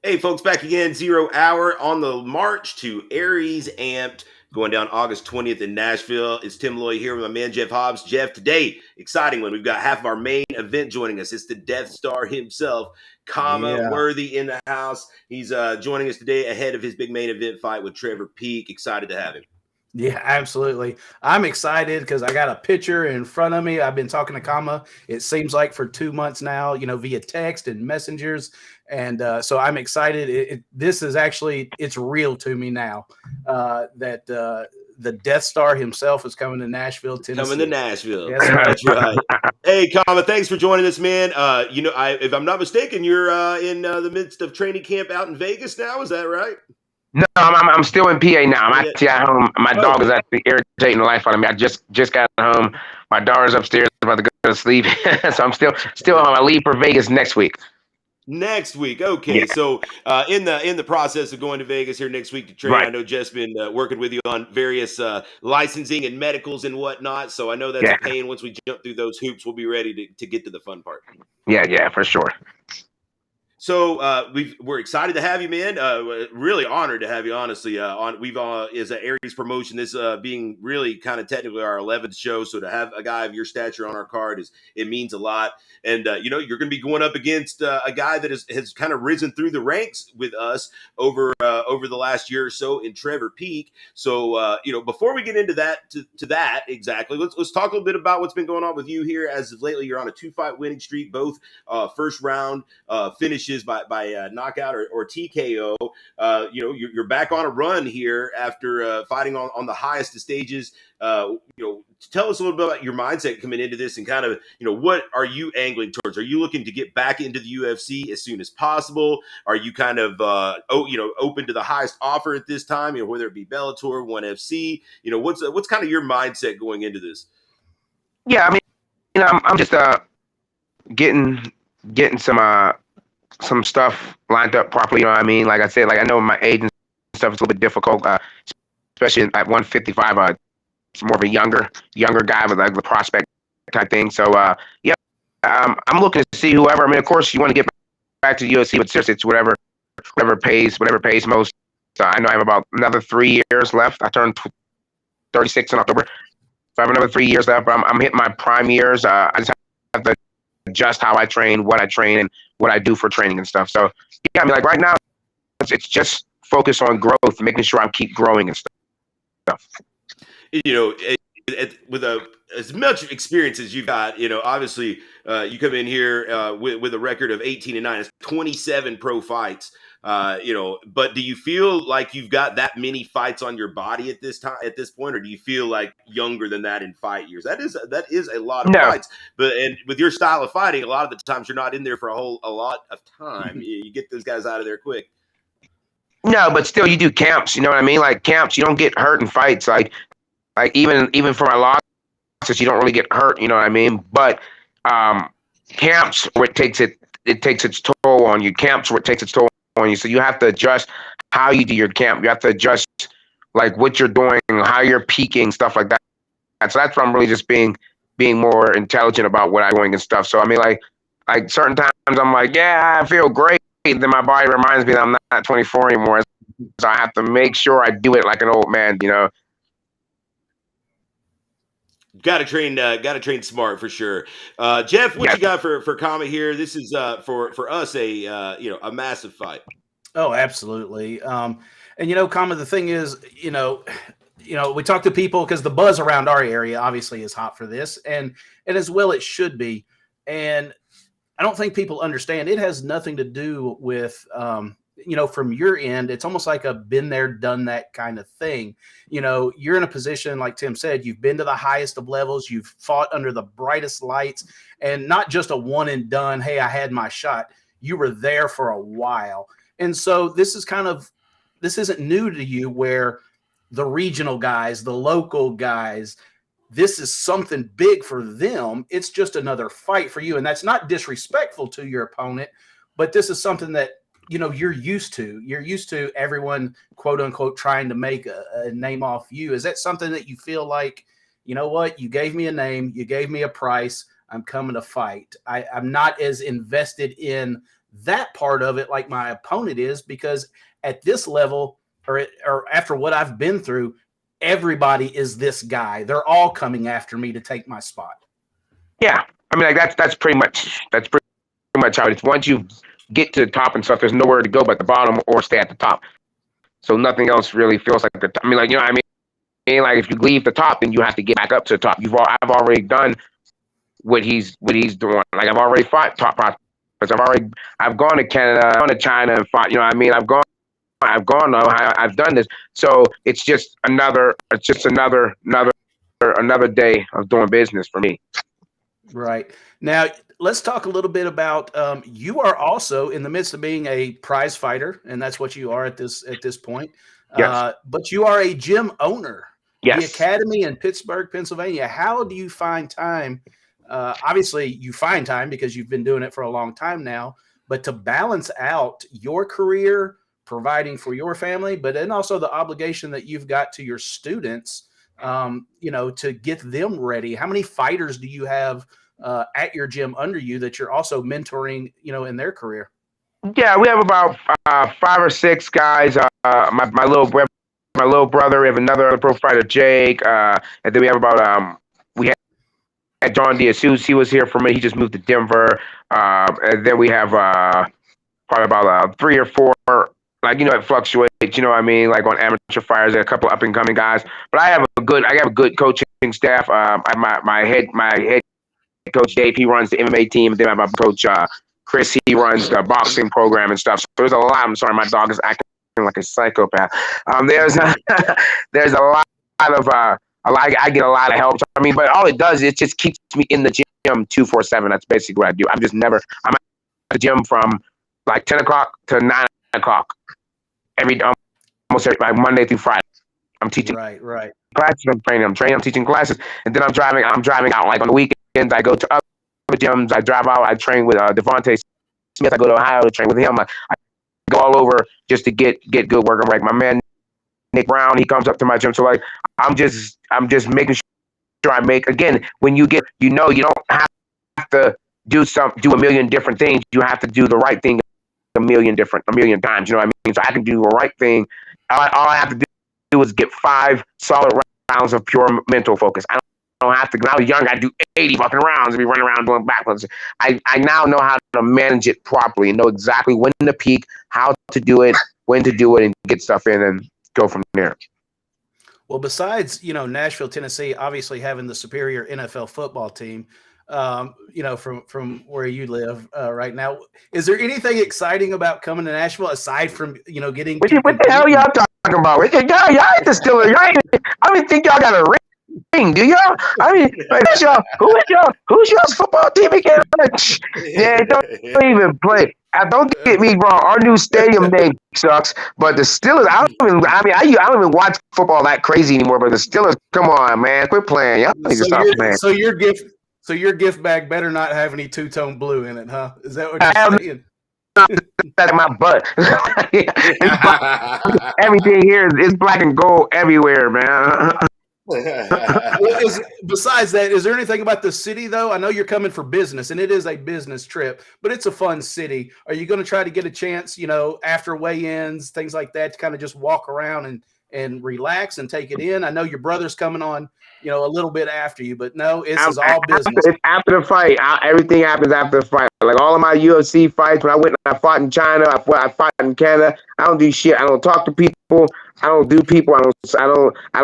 Hey, folks, back again, 0 hour on the march to Aries Amped, going down August 20th in Nashville. It's Tim Loy here with my man, Jeff Hobbs. Jeff, today, exciting one. We've got half of our main event joining us. It's the Death Star himself, Khama Yeah. Worthy in the house. He's joining us today ahead of his big main event fight with Trevor Peek. Excited to have him. Yeah, absolutely. I'm excited because I got a picture in front of me. I've been talking to Kama, it seems like for 2 months now, via text and messengers. And so I'm excited. This is actually, it's real to me now that the Death Star himself is coming to Nashville, Coming to Tennessee. Nashville. Yes, sir. That's right. Hey, Kama, thanks for joining us, man. If I'm not mistaken, you're in the midst of training camp out in Vegas now. Is that right? No, I'm still in PA now. I'm actually at home. My dog is Okay. actually irritating the life out of me. I just got home. My daughter's upstairs about to go to sleep, so I'm still home. I leave for Vegas next week. Next week, okay. Yeah, So, in the process of going to Vegas here next week to train, right. I know Jeff's been working with you on various licensing and medicals and whatnot. So I know that's a Yeah, pain. Once we jump through those hoops, we'll be ready to get to the fun part. yeah, for sure. So we're excited to have you, man. Really honored to have you, honestly. We've is an Aries promotion. This being really kind of technically our 11th show, so to have a guy of your stature on our card it means a lot. And you're going to be going up against a guy that has kind of risen through the ranks with us over the last year or so in Trevor Peek. So before we get into that to that exactly, let's talk a little bit about what's been going on with you here as of lately. You're on a 2-fight winning streak, both first round finishes by knockout or TKO. You're back on a run here after fighting on the highest of stages. Tell us a little bit about your mindset coming into this and kind of, what are you angling towards? Are you looking to get back into the UFC as soon as possible? Are you kind of, open to the highest offer at this time, whether it be Bellator, ONE FC, what's kind of your mindset going into this? Yeah, I mean, I'm just getting some stuff lined up properly. You know what I mean? Like I said, like I know my age and stuff is a little bit difficult, especially at 155. It's more of a younger guy with like the prospect type thing. So yeah, I'm looking to see whoever. I mean, of course, you want to get back to the UFC, but seriously, it's whatever pays most. So I know I have about another 3 years left. I turned 36 in October, so I have another 3 years left. I'm hitting my prime years. I just have to adjust how I train, what I train, and what I do for training and stuff. So yeah, I mean, like right now, it's just focus on growth, making sure I keep growing and stuff. With as much experience as you've got, obviously you come in here with a record of 18-9. It's 27 pro fights. But do you feel like you've got that many fights on your body at this point, or do you feel like younger than that in fight years? That is a lot of No, fights. And with your style of fighting, a lot of the times you're not in there for a lot of time. You get those guys out of there quick. no, but still, you do camps. You know what I mean? Like camps, you don't get hurt in fights. Like even for my losses, you don't really get hurt. You know what I mean? But camps where it takes its toll on you. Camps where it takes its toll on you. So you have to adjust how you do your camp. You have to adjust like what you're doing, how you're peaking, stuff like that. So that's why I'm really just being more intelligent about what I'm doing and stuff. So I mean, like certain times I'm like, yeah, I feel great. Then my body reminds me that I'm not 24 anymore. So I have to make sure I do it like an old man, you know. Got to train smart for sure. Jeff, what Yeah. you got for Khama here? This is for us a massive fight. Oh, absolutely. And Kama, the thing is, we talk to people because the buzz around our area obviously is hot for this, and as well it should be. And I don't think people understand it has nothing to do with from your end. It's almost like a been there, done that kind of thing. You're in a position, like Tim said, you've been to the highest of levels, you've fought under the brightest lights, and not just a one and done, hey, I had my shot. You were there for a while. And so this isn't new to you, where the regional guys, the local guys, this is something big for them. It's just another fight for you. And that's not disrespectful to your opponent, but this is something that, you're used to. You're used to everyone, quote unquote, trying to make a name off you. Is that something that you feel like, you know what, you gave me a name, you gave me a price, I'm coming to fight. I'm not as invested in that part of it like my opponent is, because at this level or after what I've been through, everybody is this guy. They're all coming after me to take my spot. Yeah, I mean, like that's pretty much how it is. Once you get to the top and stuff, there's nowhere to go but the bottom or stay at the top. So nothing else really feels like the. I mean, like, you know what I mean? Like, if you leave the top, then you have to get back up to the top. I've already done what he's doing. Like, I've already fought top prospects. I've gone to Canada, I've gone to China and fought. You know what I mean? I've gone. I've done this. So it's just another day of doing business for me. Right. Now, let's talk a little bit about you are also in the midst of being a prize fighter, and that's what you are at this point. Yes. But you are a gym owner. Yes. The Academy in Pittsburgh, Pennsylvania. How do you find time? Obviously, you find time because you've been doing it for a long time now, but to balance out your career, providing for your family, but then also the obligation that you've got to your students, to get them ready. How many fighters do you have at your gym under you that you're also mentoring, in their career? Yeah, we have about 5 or 6 guys. My little brother. We have another pro fighter, Jake, and then we have about we had John Diaz. He was here for me. He just moved to Denver, and then we have probably about 3 or 4. Like, it fluctuates. You know what I mean? Like, on amateur fighters, there are a couple up and coming guys. But I have a good coaching staff. My head coach Dave, he runs the MMA team. And then I have my coach Chris. He runs the boxing program and stuff. So there's a lot. I'm sorry, my dog is acting like a psychopath. There's a lot of I get a lot of help. I mean, but all it does is it just keeps me in the gym 24/7. That's basically what I do. I'm at the gym from like 10 o'clock to 9 o'clock almost every, like Monday through Friday. I'm teaching right classes. I'm training. I'm teaching classes, and then I'm driving out. Like, on the weekends, I go to other gyms. I drive out. I train with Devontae Smith. I go to Ohio to train with him. I go all over just to get good work. Like, my man Nick Brown, he comes up to my gym. So, like, I'm just making sure I make. Again, when you get, you don't have to do a million different things. You have to do the right thing a million times. You know what I mean? So I can do the right thing. All I have to do is get 5 solid rounds of pure mental focus. I don't have to. When I was young, I'd do 80 fucking rounds and be running around doing backflips. I now know how to manage it properly and know exactly when to peak, how to do it, when to do it, and get stuff in and go from there. Well, besides, Nashville, Tennessee, obviously having the superior NFL football team, from where you live right now, is there anything exciting about coming to Nashville aside from, getting what the hell y'all talking about? Y'all ain't the Steelers. I don't even think y'all got a ring, do y'all? I mean, who's y'all's football team again? Yeah, don't even play. Don't get me wrong. Our new stadium name sucks, but the Steelers. I don't even watch football that crazy anymore. But the Steelers, come on, man, quit playing. Y'all need to stop playing. So your gift bag better not have any two-tone blue in it, huh? Is that what you're saying? That in my butt. Everything here is black and gold everywhere, man. Besides that, is there anything about the city, though? I know you're coming for business, and it is a business trip, but it's a fun city. Are you going to try to get a chance, after weigh-ins, things like that, to kind of just walk around and relax and take it in? I know your brother's coming on, a little bit after you, but no, it's all business. It's after the fight. Everything happens after the fight. Like, all of my UFC fights, when I went and I fought in China, I fought in Canada, I don't do shit. I don't talk to people. I don't do people. I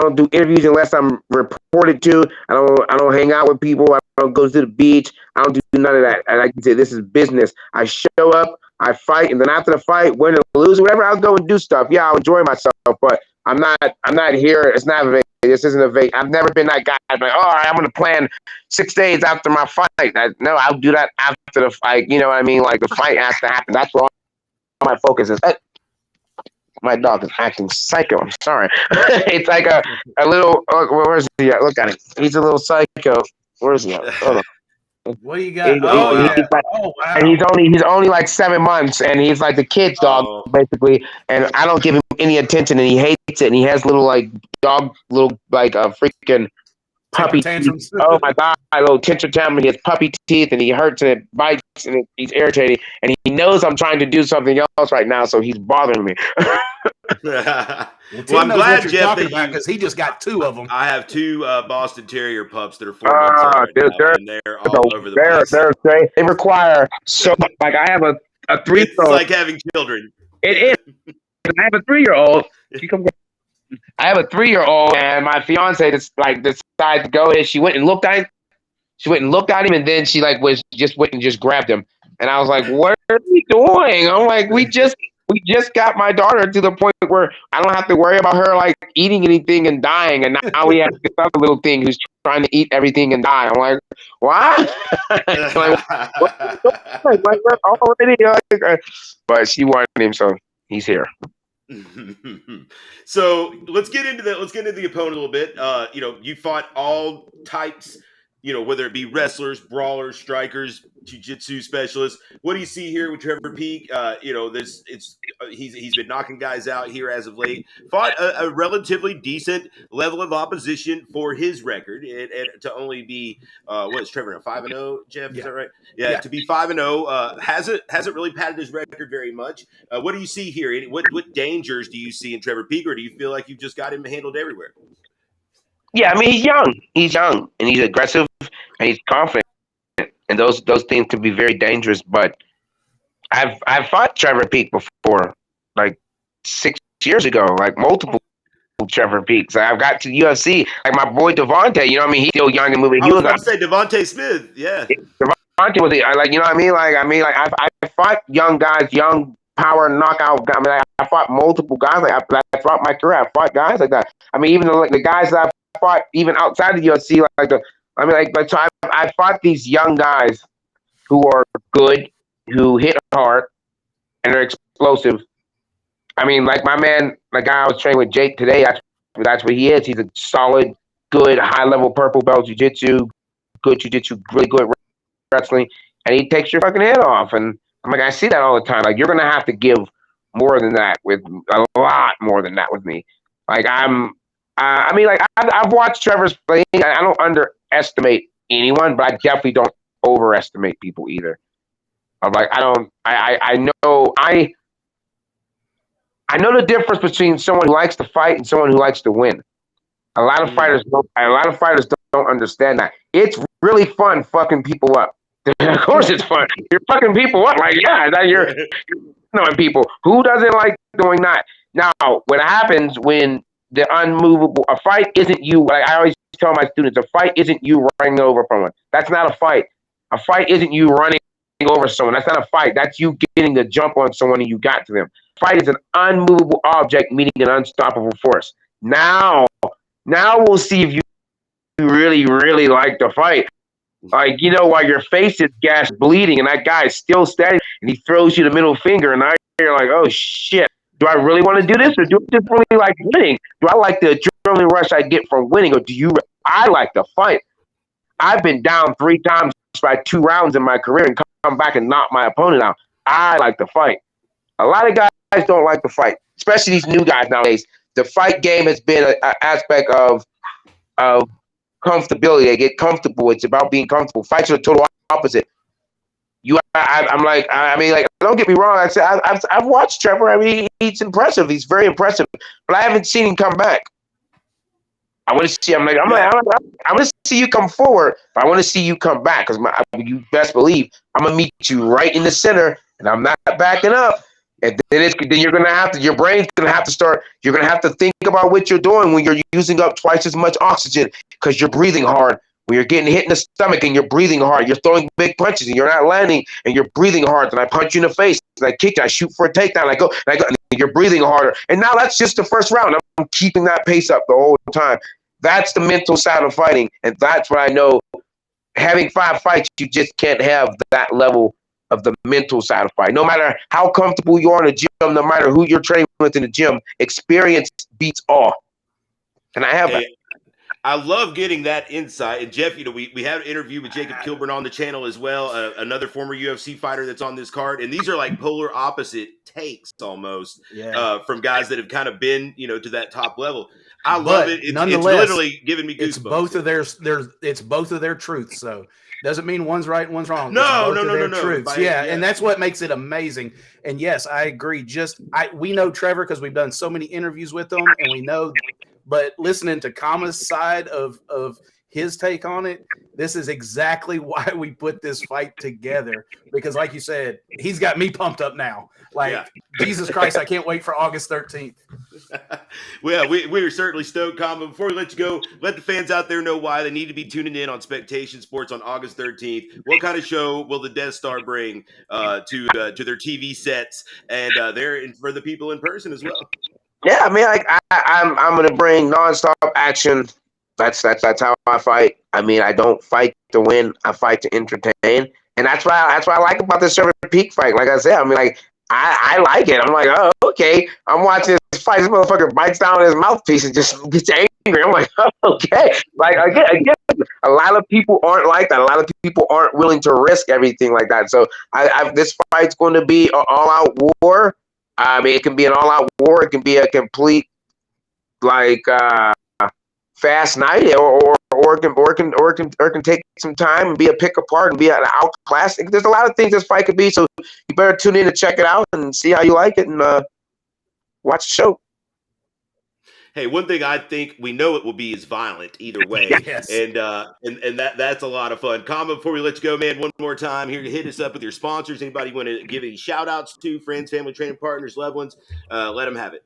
don't do interviews unless I'm reported to. I don't hang out with people. I don't go to the beach. I don't do none of that. Like you said, this is business. I show up, I fight, and then after the fight, win or lose, whatever, I'll go and do stuff. Yeah, I'll enjoy myself, but I'm not here. It's not a this isn't a I've never been that guy. I'm like, all right, I'm going to plan 6 days after my fight. No, I'll do that after the fight. You know what I mean? Like, the fight has to happen. That's where all my focus is. My dog is acting psycho. I'm sorry. It's like a little. Where's he at? Look at him. He's a little psycho. Where's he at? Hold on. What do you got? Wow. And he's only like 7 months, and he's like the kid's dog basically. And I don't give him any attention, and he hates it. And he has little like freaking Temper puppy teeth. tantrums. Oh my god, a little tantrum tantrum. He has puppy teeth and he hurts and it bites and he's irritating and he knows I'm trying to do something else right now, so he's bothering me. Well, Well, Tim I'm knows what glad, you're Jeff, talking that about you. because he just got 2 of them. I have 2 Boston Terrier pups that are 4 months old right now, They're and they're all over the place. they require so much. Like I have a 3-year It's old. like having children. It is. I have a 3-year old. I have a 3-year old, and my fiance decided to go. And she went and looked at him. She went and looked at him, and then she went and just grabbed him. And I was like, "What are we doing?" I'm like, "We just got my daughter to the point where I don't have to worry about her like eating anything and dying, and now we have this other little thing who's trying to eat everything and die." I'm like, "What?" Like, what are you doing? Like, we're already but she wanted him, so he's here. So let's get into the opponent a little bit. You fought all types, whether it be wrestlers, brawlers, strikers, jiu-jitsu specialists. What do you see here with Trevor Peek? He's been knocking guys out here as of late. Fought a relatively decent level of opposition for his record, and to only be what is Trevor, 5-0? Jeff, is that right? Yeah, to be 5-0 hasn't really padded his record very much. What do you see here? What dangers do you see in Trevor Peek, or do you feel like you've just got him handled everywhere? Yeah, I mean he's young. He's young and he's aggressive and he's confident. And those things can be very dangerous. But I've fought Trevor Peek before, like 6 years ago, like multiple Trevor Peeks. I've got to UFC, like my boy Devontae. You know what I mean? He's still young and moving. I He was was about to say Devontae Smith. Yeah, Devontae was like, you know what I mean? I fought young guys, young power knockout guys. I mean, I fought multiple guys. Like throughout my career, I fought guys like that. I mean, even the guys that I fought even outside of the UFC, so I fought these young guys who are good, who hit hard, and are explosive. I mean, like my man, the guy I was training with, Jake, today, that's what he is. He's a solid, good, high-level purple belt jiu-jitsu, really good wrestling, and he takes your fucking head off. And I'm like, I see that all the time. Like, you're going to have to give more than that a lot more than that with me. Like, I've watched Trevor's play. I don't underestimate anyone, but I definitely don't overestimate people either. I'm like, I know the difference between someone who likes to fight and someone who likes to win. A lot of fighters don't understand that. It's really fun fucking people up. Of course it's fun. You're fucking people up. Like, yeah, you're knowing people. Who doesn't like doing that? Now, what happens when a fight isn't you, like I always tell my students, a fight isn't you running over someone. That's not a fight. A fight isn't you running over someone. That's not a fight. That's you getting the jump on someone and you got to them. Fight is an unmovable object meeting an unstoppable force. Now we'll see if you really, really like to fight. Like, while your face is gashed, bleeding, and that guy is still standing, and he throws you the middle finger, and now you're like, oh, shit. Do I really want to do this, or do I just really like winning? Do I like the adrenaline rush I get from winning, or I like to fight? I've been down 3 times by 2 rounds in my career and come back and knock my opponent out. I like to fight. A lot of guys don't like to fight, especially these new guys nowadays. The fight game has been an aspect of comfortability. They get comfortable. It's about being comfortable. Fights are the total opposite. Don't get me wrong. I've watched Trevor. I mean, he's impressive. He's very impressive, but I haven't seen him come back. I want to see. I want to see you come forward, but I want to see you come back because you best believe I'm gonna meet you right in the center, and I'm not backing up. And then you're gonna have to. Your brain's gonna have to start. You're gonna have to think about what you're doing when you're using up twice as much oxygen because you're breathing hard. When you're getting hit in the stomach and you're breathing hard, you're throwing big punches and you're not landing and you're breathing hard. And I punch you in the face and I kick you, I shoot for a takedown. And you're breathing harder. And now that's just the first round. I'm keeping that pace up the whole time. That's the mental side of fighting, and that's what I know. Having 5 fights, you just can't have that level of the mental side of fight. No matter how comfortable you are in the gym, no matter who you're training with in the gym, experience beats all. And I have that. I love getting that insight. And Jeff, we had an interview with Jacob Kilburn on the channel as well, another former UFC fighter that's on this card. And these are like polar opposite takes almost from guys that have kind of been, to that top level. I love but it. It's nonetheless, literally giving me goosebumps. It's both of their truths. So doesn't mean one's right and one's wrong. No, it's both no, of no, their no, no. truths. Yeah, and that's what makes it amazing. And yes, I agree. We know Trevor because we've done so many interviews with him, and we know. But listening to Khama's side of his take on it, this is exactly why we put this fight together. Because, like you said, he's got me pumped up now. Like, Jesus Christ, I can't wait for August 13th. Well, we are certainly stoked, Khama. Before we let you go, let the fans out there know why they need to be tuning in on Spectation Sports on August 13th. What kind of show will the Death Star bring to their TV sets and for the people in person as well? Yeah, I mean, like I'm gonna bring nonstop action. That's how I fight. I mean, I don't fight to win. I fight to entertain, and that's what I like about this Trevor Peek fight. Like I said, I mean, like I like it. I'm like, oh, okay. I'm watching this fight. This motherfucker bites down his mouthpiece and just gets angry. I'm like, oh, okay. Like again, a lot of people aren't like that. A lot of people aren't willing to risk everything like that. So this fight's going to be an all-out war. I mean, it can be an all-out war. It can be a complete, like, fast night, or it can take some time and be a pick apart and be an outclass. There's a lot of things this fight could be. So you better tune in to check it out and see how you like it and watch the show. Hey, one thing I think we know it will be is violent either way. Yes. And that's a lot of fun. Khama, before we let you go, man, one more time here, hit us up with your sponsors. Anybody you want to give any shout outs to, friends, family, training partners, loved ones, let them have it.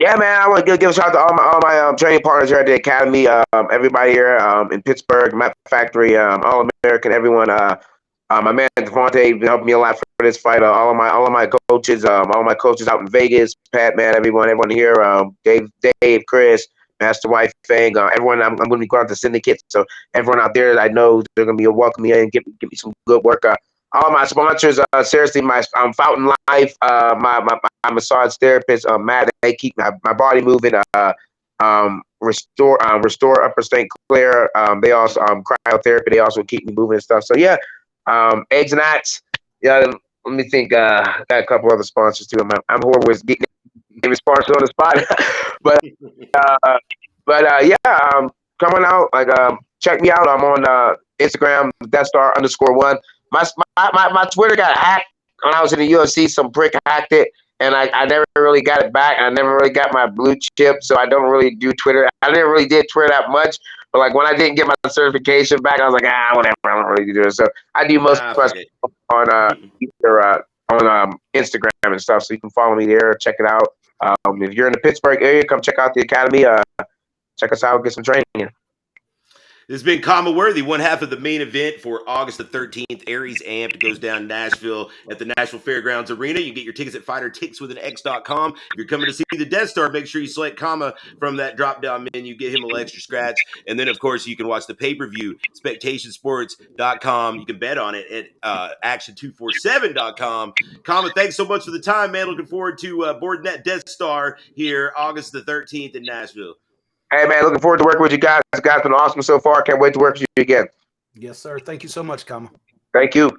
Yeah, man, I want to give a shout out to all my training partners here at the academy, everybody here in Pittsburgh, Map Factory, All American, everyone. My man Devontae helped me a lot for this fight. All of my coaches, all my coaches out in Vegas, Pat, man, everyone here, Dave, Chris, Master Wife, Fang, everyone. I'm going to be going out to syndicate, so everyone out there that I know, they're going to be welcoming me and give me some good work. All my sponsors, seriously, my Fountain Life, my massage therapist, Matt, they keep my body moving. Restore Upper St. Clair. They also cryotherapy. They also keep me moving and stuff. So yeah, eggs and ats. Yeah, let me think. Got a couple other sponsors too. I'm horrible with getting a sponsor on the spot, but yeah, coming out. Like check me out. I'm on Instagram, Deathstar_1. My Twitter got hacked when I was in the UFC. Some prick hacked it, and I never really got it back. I never really got my blue chip, so I don't really do Twitter. I never really did Twitter that much, but like when I didn't get my certification back, I was like, whatever. I don't really do it. So I do most of on on Instagram and stuff. So you can follow me there, check it out. If you're in the Pittsburgh area, come check out the academy. Check us out, get some training in. This has been Khama Worthy, one half of the main event for August the 13th. Aries Ampd goes down in Nashville at the Nashville Fairgrounds Arena. You can get your tickets at fightertickswithanx.com. If you're coming to see the Death Star, make sure you select Khama from that drop-down menu. Get him a little extra scratch. And then, of course, you can watch the pay-per-view, spectationsports.com. You can bet on it at action247.com. Khama, thanks so much for the time, man. Looking forward to boarding that Death Star here August the 13th in Nashville. Hey, man, looking forward to working with you guys. You guys been awesome so far. Can't wait to work with you again. Yes, sir. Thank you so much, Khama. Thank you.